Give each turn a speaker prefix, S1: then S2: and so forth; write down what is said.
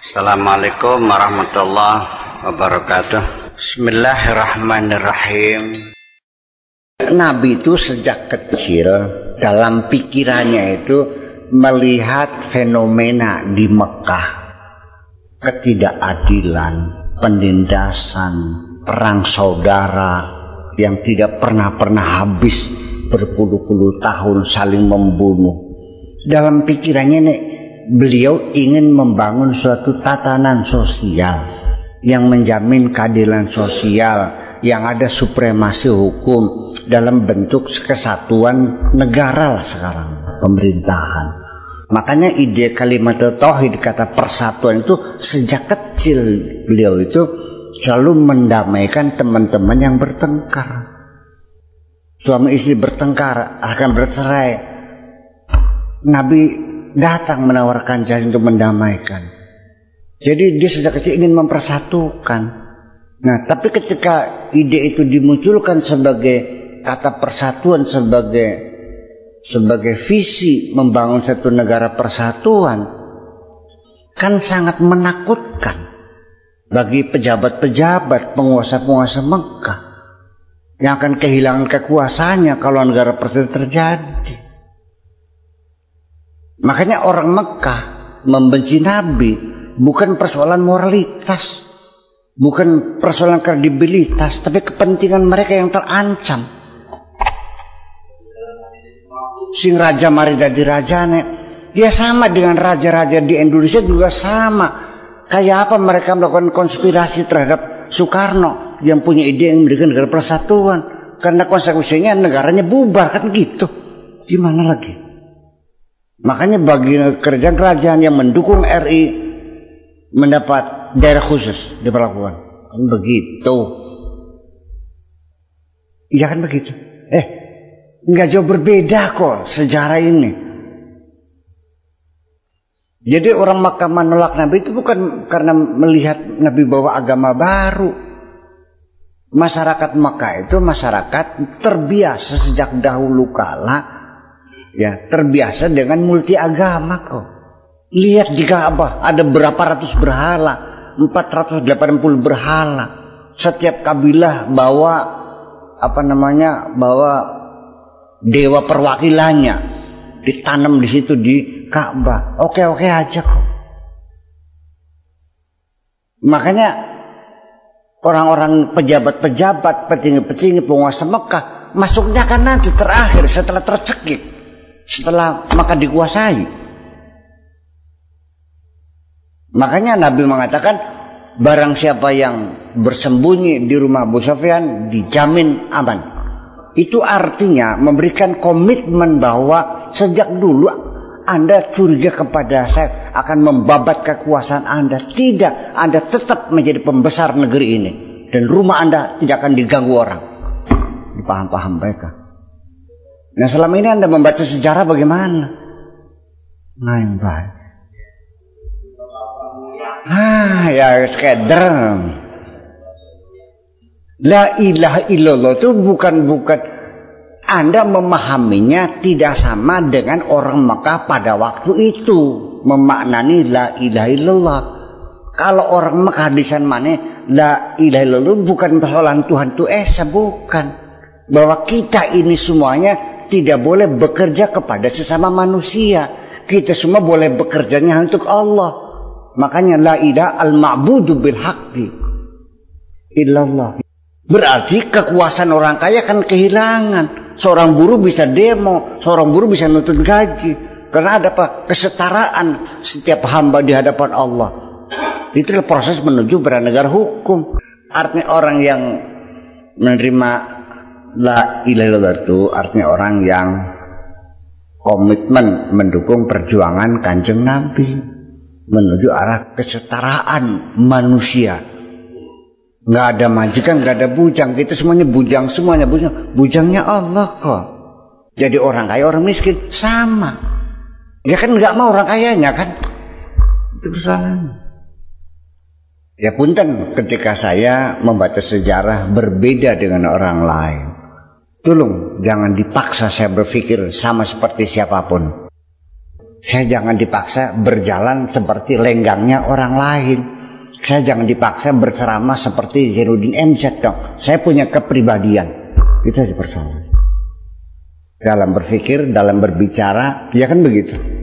S1: Assalamualaikum warahmatullahi wabarakatuh. Bismillahirrahmanirrahim. Nabi itu sejak kecil dalam pikirannya itu melihat fenomena di Mekah, ketidakadilan, penindasan, perang saudara yang tidak pernah habis, berpuluh-puluh tahun saling membunuh. Dalam pikirannya nih, beliau ingin membangun suatu tatanan sosial yang menjamin keadilan sosial, yang ada supremasi hukum dalam bentuk kesatuan negara lah sekarang, pemerintahan. Makanya ide kalimat tauhid, kata persatuan itu sejak kecil beliau itu selalu mendamaikan teman-teman yang bertengkar. Suami istri bertengkar akan bercerai, Nabi datang menawarkan jasa untuk mendamaikan. Jadi dia sejak kecil ingin mempersatukan. Nah, tapi ketika ide itu dimunculkan sebagai kata persatuan, sebagai visi membangun satu negara persatuan, kan sangat menakutkan bagi pejabat-pejabat, penguasa-penguasa Mekah yang akan kehilangan kekuasaannya kalau negara persatuan terjadi. Makanya orang Mekah membenci Nabi bukan persoalan moralitas, bukan persoalan kredibilitas, tapi kepentingan mereka yang terancam. Sing raja mari jadi rajane, dia sama dengan raja-raja di Indonesia juga sama. Kayak apa mereka melakukan konspirasi terhadap Soekarno yang punya ide yang memberikan negara persatuan, karena konsekuensinya negaranya bubar kan gitu. Gimana lagi? Makanya bagi kerajaan-kerajaan yang mendukung RI mendapat daerah khusus diperlakukan. Kan begitu. Iya kan begitu. Nggak jauh berbeda kok sejarah ini. Jadi orang Makkah menolak Nabi itu bukan karena melihat Nabi bawa agama baru. Masyarakat Makkah itu masyarakat terbiasa sejak dahulu kala, ya, terbiasa dengan multi agama kok. Lihat di Ka'bah ada berapa ratus berhala, 480 berhala. Setiap kabilah bawa bawa dewa perwakilannya, ditanam di situ di Ka'bah. Oke aja kok. Makanya orang-orang pejabat-pejabat, petinggi-petinggi penguasa Mekah masuknya kan nanti terakhir setelah tercekik, setelah Mekah dikuasai. Makanya Nabi mengatakan barang siapa yang bersembunyi di rumah Abu Sufyan dijamin aman. Itu artinya memberikan komitmen bahwa sejak dulu Anda curiga kepada saya akan membabat kekuasaan Anda. Tidak, Anda tetap menjadi pembesar negeri ini, dan rumah Anda tidak akan diganggu orang. Dipaham-paham mereka. Nah, selama ini Anda membaca sejarah bagaimana? Nah, baik. Ya sekedar. La ilaha illallah itu bukan Anda memahaminya tidak sama dengan orang Mekah pada waktu itu memaknani la ilaha illallah. Kalau orang Mekah di sana mana la ilaha illallah bukan persoalan Tuhan itu Esa, bukan. Bahwa kita ini semuanya tidak boleh bekerja kepada sesama manusia. Kita semua boleh bekerjanya untuk Allah. Makanya la ilaha al-ma'budu bil haqqi illallah. Berarti kekuasaan orang kaya kan kehilangan. Seorang buruh bisa demo, seorang buruh bisa nuntut gaji. Karena ada apa? Kesetaraan setiap hamba di hadapan Allah. Itulah proses menuju bernegara hukum. Artinya orang yang menerima la ilaha illallah itu artinya orang yang komitmen mendukung perjuangan Kanjeng Nabi menuju arah kesetaraan manusia. Nggak ada majikan, nggak ada bujang. Kita semuanya bujang, semuanya bujang. Bujangnya Allah kok. Jadi orang kaya, orang miskin sama. Ya kan nggak mau orang kayanya kan. Itu persoalannya. Ya punten ketika saya membaca sejarah berbeda dengan orang lain. Tolong jangan dipaksa saya berpikir sama seperti siapapun. Saya jangan dipaksa berjalan seperti lenggangnya orang lain. Saya jangan dipaksa berceramah seperti Zainuddin MZ dong. Saya punya kepribadian. Itu aja persoalan. Dalam berpikir, dalam berbicara, ya kan begitu.